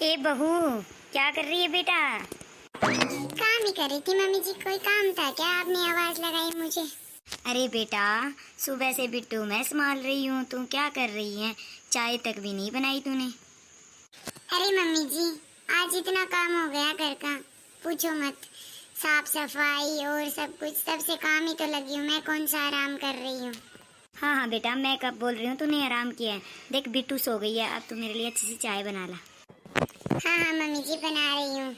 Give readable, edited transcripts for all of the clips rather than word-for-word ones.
ए बहू, क्या कर रही है बेटा? काम ही कर रही थी मम्मी जी। कोई काम था क्या? आपने आवाज लगाई मुझे। अरे बेटा, सुबह से बिट्टू मैं संभाल रही हूँ, तू क्या कर रही है? चाय तक भी नहीं बनाई तूने। अरे मम्मी जी, आज इतना काम हो गया घर का, पूछो मत। साफ सफाई और सब कुछ, सबसे काम ही तो लगी हूँ मैं। कौन सा आराम कर रही हूँ। हाँ हाँ बेटा, मैं कब बोल रही हूँ तूने आराम किया है। देख बिट्टू सो गई है, अब तू मेरे लिए अच्छी सी चाय बना ला। हाँ हाँ मम्मी जी, बना रही हूँ।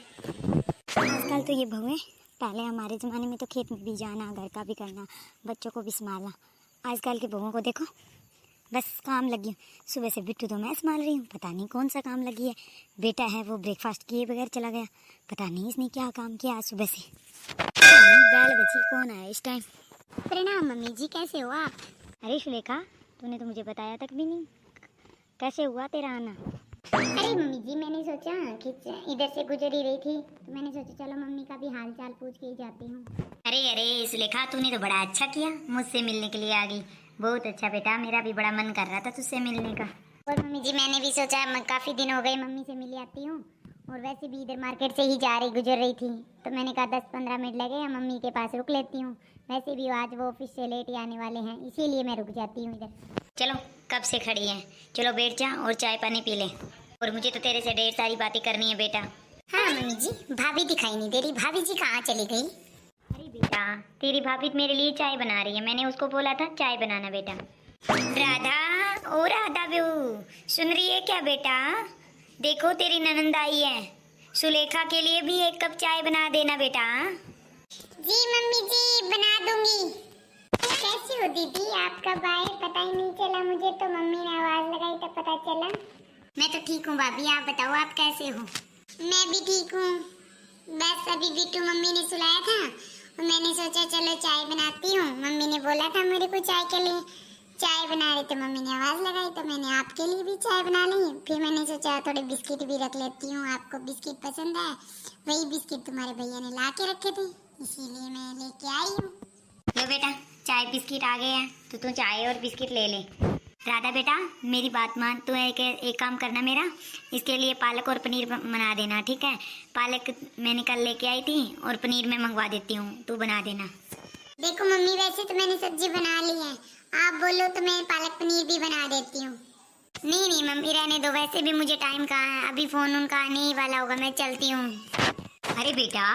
आजकल तो ये बहू है, पहले हमारे ज़माने में तो खेत में भी जाना, घर का भी करना, बच्चों को भी संभालना। आजकल के बहुओं को देखो, बस काम लगी हूँ। सुबह से बिट्टू तो मैं संभाल रही हूँ, पता नहीं कौन सा काम लगी है। बेटा है वो ब्रेकफास्ट किए बगैर चला गया, पता नहीं इसने क्या काम किया आज सुबह से। बैल बची, कौन आया इस टाइम? प्रणाम मम्मी जी, कैसे हो आप? अरे सुलेखा, तूने तो मुझे बताया तक भी नहीं, कैसे हुआ तेरा आना? अरे मम्मी जी, मैंने सोचा कि इधर से गुजर ही रही थी तो मैंने सोचा चलो मम्मी का भी हाल चाल पूछ के ही जाती हूँ। अरे अरे सुलेखा, तूने तो बड़ा अच्छा किया, मुझसे मिलने के लिए आ गई। बहुत अच्छा बेटा, मेरा भी बड़ा मन कर रहा था तुझसे मिलने का। और मम्मी जी, मैंने भी सोचा काफी दिन हो गए, मम्मी से मिल आती हूँ। और वैसे भी इधर मार्केट से ही जा रही गुजर रही थी तो मैंने कहा 10-15 मिनट लगे, मम्मी के पास रुक लेती हूँ। वैसे भी आज वो ऑफिस से लेट ही आने वाले हैं, इसीलिए मैं रुक जाती हूँ इधर। चलो, कब से खड़ी है, चलो बैठ जा और चाय पानी पी ले। और मुझे तो तेरे से ढेर सारी बातें करनी है बेटा। हाँ मम्मी जी, भाभी दिखाई नहीं दे रही। भाभी जी कहाँ चली गई? अरे बेटा, तेरी भाभी मेरे लिए चाय बना रही है, मैंने उसको बोला था चाय बनाना बेटा। राधा, ओ राधा बहू, सुन रही है क्या बेटा? देखो तेरी ननंद आई है, सुलेखा के लिए भी एक कप चाय बना देना बेटा। जी मम्मी जी, बना दूंगी। कैसी हो दीदी? आप कब आए पता ही नहीं चला मुझे, तो मम्मी ने आवाज लगाई तब पता चला। मैं तो ठीक हूँ भाभी, आप बताओ आप कैसे हो? मैं भी ठीक हूँ। बस अभी बिट्टू मम्मी ने सुलाया था और मैंने सोचा चलो चाय बनाती हूँ। मम्मी ने बोला था मेरे को चाय के लिए, चाय बना रही तो मम्मी ने आवाज लगाई तो मैंने आपके लिए भी चाय बना ली। फिर मैंने सोचा थोड़े बिस्किट भी रख लेती हूँ, आपको बिस्किट पसंद है। वही बिस्किट तुम्हारे भैया ने ला के रखे थे, इसीलिए मैं लेके आई हूँ। लो बेटा, चाय बिस्किट आ गए हैं तो तू चाय और बिस्किट ले ले। राधा बेटा, मेरी बात मान, तू एक काम करना मेरा, इसके लिए पालक और पनीर बना देना, ठीक है? पालक मैंने कल लेके आई थी और पनीर मैं मंगवा देती हूँ, तू बना देना। देखो मम्मी, वैसे तो मैंने सब्जी बना ली है, आप बोलो तो मैं पालक पनीर भी बना देती हूँ। नहीं नहीं मम्मी, रहने दो, वैसे भी मुझे टाइम कहाँ है, अभी फोन उनका आने ही वाला होगा, मैं चलती हूँ। अरे बेटा,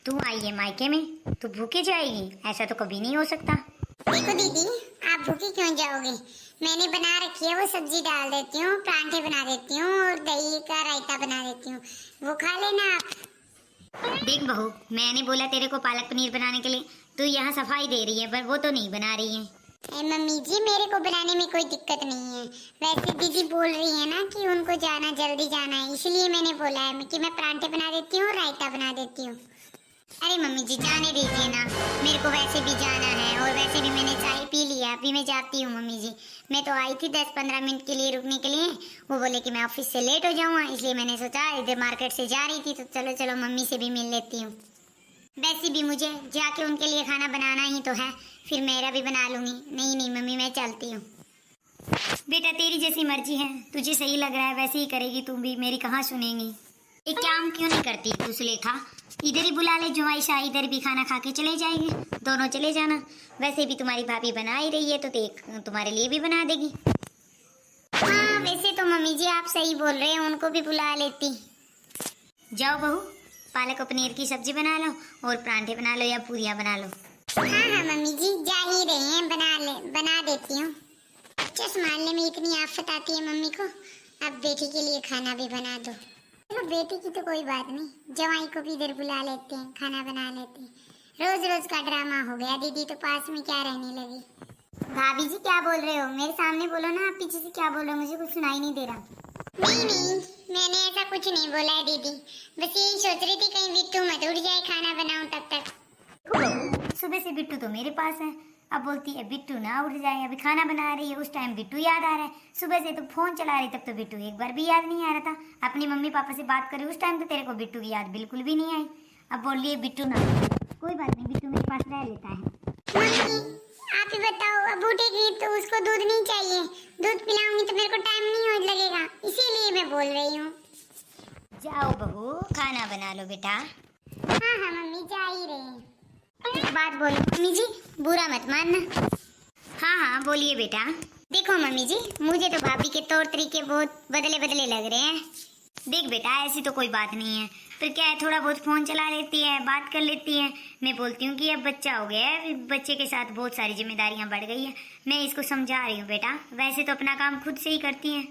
तू आई है मायके में, तू भूखे जाएगी? ऐसा तो कभी नहीं हो सकता। देखो दीदी, आप भूखी क्यों जाओगे? मैंने बना रखी है, वो सब्जी डाल देती हूँ, परांठे बना देती हूँ और दही का रायता बना देती हूँ, वो खा लेना आप। देख बहू, मैंने बोला तेरे को पालक पनीर बनाने के लिए, तू यहाँ सफाई दे रही है पर वो तो नहीं बना रही है। मम्मी जी, मेरे को बनाने में कोई दिक्कत नहीं है। वैसे दीदी बोल रही है ना कि उनको जाना, जल्दी जाना है, इसलिए मैंने बोला है कि मैं परांठे बना देती हूँ, रायता बना देती हूँ। अरे मम्मी जी, जाने दीजिए ना, मेरे को वैसे भी जाना है और वैसे भी मैंने चाय पी लिया, अभी मैं जाती हूँ। मम्मी जी, मैं तो आई थी 10-15 मिनट के लिए रुकने के लिए, वो बोले कि मैं ऑफिस से लेट हो जाऊँगा, इसलिए मैंने सोचा इधर मार्केट से जा रही थी तो चलो चलो मम्मी से भी मिल लेती हूँ। वैसे भी मुझे जाके उनके लिए खाना बनाना ही तो है, फिर मेरा भी बना लूँगी। नहीं नहीं मम्मी, मैं चलती हूँ। बेटा तेरी जैसी मर्जी है, तुझे सही लग रहा है वैसे ही करेगी तू भी, मेरी कहाँ सुनेंगी। एक काम क्यों नहीं करती तू सुलेखा, इधर ही बुला ले जुमाई शाह, इधर भी खाना खा के चले जाएंगे, दोनों चले जाना। वैसे भी तुम्हारी भाभी बना ही रही है तो तुम्हारे लिए भी बना देगी। हाँ वैसे तो मम्मी जी आप सही बोल रहे हैं, उनको भी बुला लेती। जाओ बहू, पालक और पनीर की सब्जी बना लो और परांठे बना लो या पूरियाँ बना लो। हाँ हाँ मम्मी जी, जा ही रहे हैं, बना देती हूँ। अच्छा, संभालने में इतनी आफत आती है मम्मी को, अब बेटी के लिए खाना भी बना दो। चलो बेटी की तो कोई बात नहीं, जवाई को भी इधर बुला लेते हैं, खाना बना लेते हैं। रोज रोज का ड्रामा हो गया, दीदी तो पास में क्या रहने लगी। भाभी जी क्या बोल रहे हो? मेरे सामने बोलो ना, आप पीछे से क्या बोल रहे हो? मुझे कुछ सुनाई नहीं दे रहा। नहीं नहीं, मैंने ऐसा कुछ नहीं बोला है दीदी, बस यही सोच रही थी कहीं बिट्टू मत उठ जाए, खाना बनाऊं तब तक। सुबह से बिट्टू तो मेरे पास है, अब बोलती है बिट्टू ना उठ जाए, अभी खाना बना रही है, उस टाइम बिट्टू याद आ रहा है। सुबह से तो फोन चला रही, तब तो बिट्टू एक बार भी याद नहीं आ रहा था। अपनी मम्मी पापा से बात करी उस टाइम तो तेरे को बिट्टू की याद बिल्कुल भी नहीं आई। अब बोल रही है बिट्टू ना, कोई बात नहीं, बिट्टू मेरे पास रह लेता है। मम्मी आप ही बताओ, अब उठेगी तो उसको दूध नहीं चाहिए, दूध पिलाऊंगी तो मेरे को टाइम नहीं हो लगेगा, इसीलिए मैं बोल रही हूँ। जाओ बहू, खाना बना लो बेटा। हाँ हाँ मम्मी, जा ही रहे हैं। एक बात बोलो मम्मी जी, बुरा मत मानना। हाँ हाँ बोलिए बेटा। देखो मम्मी जी, मुझे तो भाभी के तौर तरीके बहुत बदले बदले लग रहे हैं। देख बेटा, ऐसी तो कोई बात नहीं है, फिर क्या है, थोड़ा बहुत फोन चला लेती है, बात कर लेती है। मैं बोलती हूँ कि अब बच्चा हो गया है, बच्चे के साथ बहुत सारी जिम्मेदारियां बढ़ गई है। मैं इसको समझा रही हूँ बेटा, वैसे तो अपना काम खुद से ही करती है।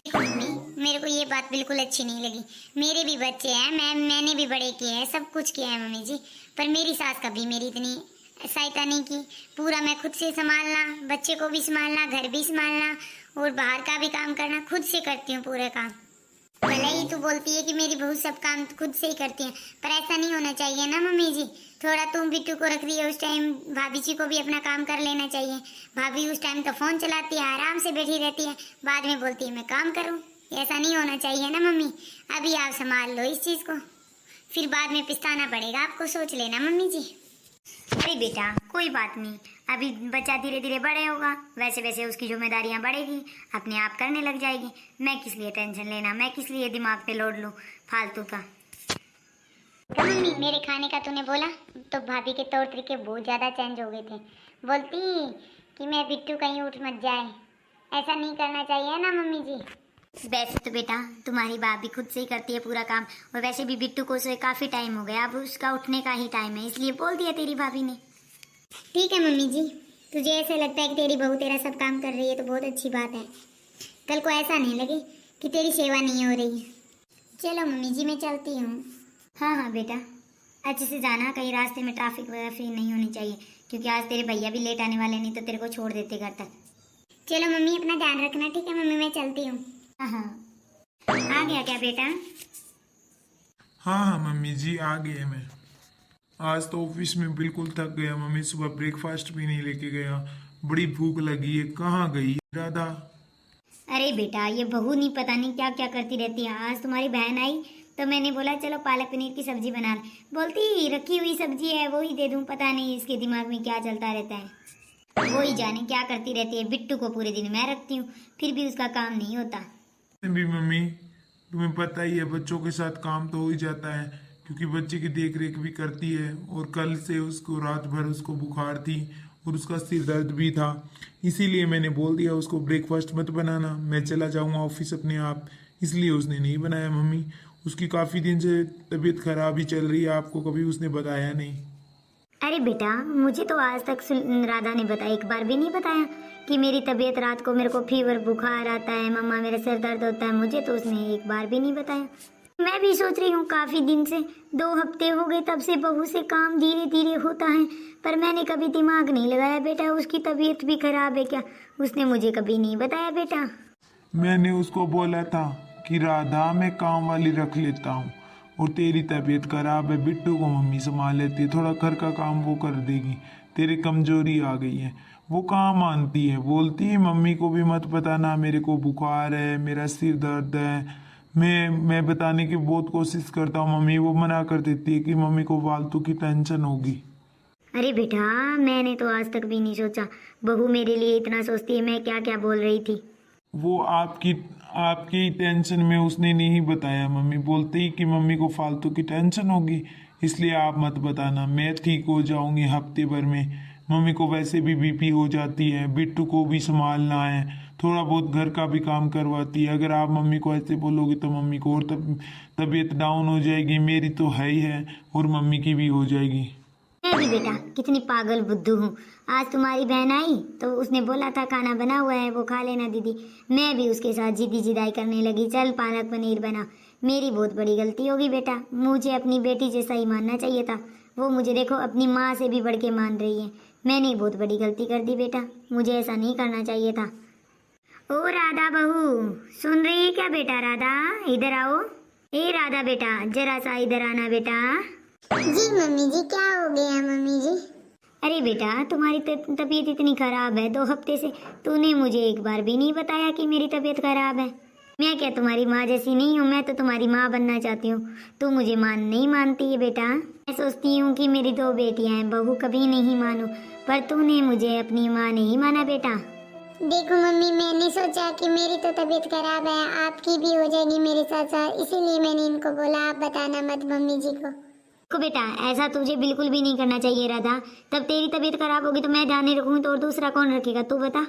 मम्मी, मेरे को ये बात बिल्कुल अच्छी नहीं लगी। मेरे भी बच्चे हैं, मैंने भी बड़े किए हैं, सब कुछ किया है मम्मी जी, पर मेरी सास कभी मेरी इतनी सहायता नहीं की। पूरा मैं खुद से संभालना, बच्चे को भी संभालना, घर भी संभालना और बाहर का भी काम करना, खुद से करती हूँ पूरे काम। भले ही तू बोलती है कि मेरी बहू सब काम खुद से ही करती है, पर ऐसा नहीं होना चाहिए ना मम्मी जी। थोड़ा तुम बिट्टू को रख दिए उस टाइम, भाभी जी को भी अपना काम कर लेना चाहिए। भाभी उस टाइम तो फोन चलाती है, आराम से बैठी रहती है, बाद में बोलती है मैं काम करूं। ऐसा नहीं होना चाहिए ना मम्मी। अभी आप संभाल लो इस चीज को, फिर बाद में पछताना पड़ेगा आपको, सोच लेना मम्मी जी। अरे बेटा कोई बात नहीं, अभी बच्चा धीरे धीरे बड़े होगा, वैसे वैसे उसकी जिम्मेदारियां बढ़ेगी, अपने आप करने लग जाएगी। मैं किस लिए टेंशन लेना, मैं किस लिए दिमाग पे लोड लूं फालतू का। मम्मी, मेरे खाने का तूने बोला तो भाभी के तौर तरीके बहुत ज़्यादा चेंज हो गए थे। बोलती कि मैं बिट्टू कहीं उठ मत जाए, ऐसा नहीं करना चाहिए ना मम्मी जी। वैसे तो बेटा तुम्हारी भाभी खुद से ही करती है पूरा काम, और वैसे भी बिट्टू को सोए काफ़ी टाइम हो गया, अब उसका उठने का ही टाइम है, इसलिए बोल दिया तेरी भाभी ने। ठीक है मम्मी जी, तुझे ऐसा लगता है कि तेरी बहू तेरा सब काम कर रही है तो बहुत अच्छी बात है। कल को ऐसा नहीं लगे कि तेरी सेवा नहीं हो रही है। चलो मम्मी जी, मैं चलती हूँ। हाँ हाँ बेटा, अच्छे से जाना, कहीं रास्ते में ट्रैफिक वगैरह नहीं होनी चाहिए, क्योंकि आज तेरे भैया भी लेट आने वाले, नहीं तो तेरे को छोड़ देते घर तक। चलो मम्मी, अपना ध्यान रखना। ठीक है मम्मी, मैं चलती हूँ। हाँ, आ गया क्या बेटा? हाँ हाँ मम्मी जी, आ गए मैं। आज तो ऑफिस में बिल्कुल थक गया मम्मी, सुबह ब्रेकफास्ट भी नहीं लेके गया, बड़ी भूख लगी है। कहाँ गई राधा? अरे बेटा, ये बहू नहीं पता नहीं क्या क्या करती रहती है। आज तुम्हारी बहन आई तो मैंने बोला चलो पालक पनीर की सब्जी बना ले, बोलती रखी हुई सब्जी है वो ही दे दूं। पता नहीं इसके दिमाग में क्या चलता रहता है, वो ही जाने क्या करती रहती है। बिट्टू को पूरे दिन मैं रखती हूँ, फिर भी उसका काम नहीं होता। भी मम्मी तुम्हें पता ही है, बच्चों के साथ काम तो हो ही जाता है, क्योंकि बच्चे की देख रेख भी करती है। और कल से उसको रात भर उसको बुखार थी और उसका सिर दर्द भी था, इसीलिए मैंने बोल दिया उसको ब्रेकफास्ट मत बनाना, मैं चला जाऊंगा ऑफिस अपने आप, इसलिए उसने नहीं बनाया मम्मी। उसकी काफ़ी दिन से तबीयत खराब ही चल रही है, आपको कभी उसने बताया नहीं। अरे बेटा, मुझे तो आज तक राधा ने बताया, एक बार भी नहीं बताया कि मेरी तबीयत रात को मेरे को फीवर बुखार आता है, मम्मा मेरा सिर दर्द होता है। मुझे तो उसने एक बार भी नहीं बताया। मैं भी सोच रही हूँ काफ़ी दिन से, 2 हफ्ते हो गए तब से बहू से काम धीरे धीरे होता है, पर मैंने कभी दिमाग नहीं लगाया बेटा उसकी तबीयत भी खराब है क्या, उसने मुझे कभी नहीं बताया बेटा। मैंने उसको बोला था कि राधा मैं काम वाली रख लेता हूँ, और तेरी तबीयत खराब है, बिट्टू को मम्मी संभाल लेती है, थोड़ा घर का काम वो कर देगी, तेरी कमजोरी आ गई है। वो कहाँ मानती है, बोलती है मम्मी को भी मत बताना मेरे को बुखार है, मेरा सिर दर्द है। मैं बताने की बहुत कोशिश करता हूँ मम्मी, वो मना कर देती है कि मम्मी को फालतू की टेंशन होगी। अरे बेटा, मैंने तो आज तक भी नहीं सोचा बहू मेरे लिए इतना सोचती है। मैं क्या क्या बोल रही थी। वो आपकी टेंशन में उसने नहीं बताया मम्मी, बोलते ही कि मम्मी को फालतू की टेंशन होगी, इसलिए आप मत बताना, मैं ठीक हो जाऊंगी हफ्ते भर में। मम्मी को वैसे भी बीपी हो जाती है, बिट्टू को भी संभालना है, थोड़ा बहुत घर का भी काम करवाती है। अगर आप मम्मी को ऐसे बोलोगे तो मम्मी को और तबीयत डाउन हो जाएगी, मेरी तो है ही है और मम्मी की भी हो जाएगी। मैं भी बेटा कितनी पागल बुद्धू हूँ। आज तुम्हारी बहन आई तो उसने बोला था खाना बना हुआ है वो खा लेना दीदी, मैं भी उसके साथ जिदाई करने लगी, चल पालक पनीर बना। मेरी बहुत बड़ी गलती होगी बेटा, मुझे अपनी बेटी जैसा ही मानना चाहिए था। वो मुझे देखो अपनी माँ से भी बढ़ के मान रही है। मैंने बहुत बड़ी गलती कर दी बेटा, मुझे ऐसा नहीं करना चाहिए था। ओ राधा बहू, सुन रही है क्या बेटा? राधा इधर आओ। ए राधा बेटा, जरा सा इधर आना बेटा। जी मम्मी जी, क्या हो गया मम्मी जी? अरे बेटा, तुम्हारी तबीयत इतनी खराब है, 2 हफ्ते से तूने मुझे एक बार भी नहीं बताया कि मेरी तबीयत खराब है। मैं क्या तुम्हारी माँ जैसी नहीं हूँ? मैं तो तुम्हारी माँ बनना चाहती हूँ, तू मुझे नहीं मानती है बेटा। मैं सोचती हूँ कि मेरी 2 बेटियाँ हैं, बहू कभी नहीं मानूं, पर तूने मुझे अपनी माँ नहीं माना बेटा। देखो मम्मी, मैंने सोचा कि मेरी तो तबीयत खराब है, आपकी भी हो जाएगी मेरे साथ साथ, इसीलिए मैंने इनको बोला आप बताना मत मम्मी जी को। को बेटा ऐसा तुझे बिल्कुल भी नहीं करना चाहिए राधा। तब तेरी तबीयत खराब होगी तो मैं ध्यान नहीं रखूंगी तो और दूसरा कौन रखेगा, तू बता।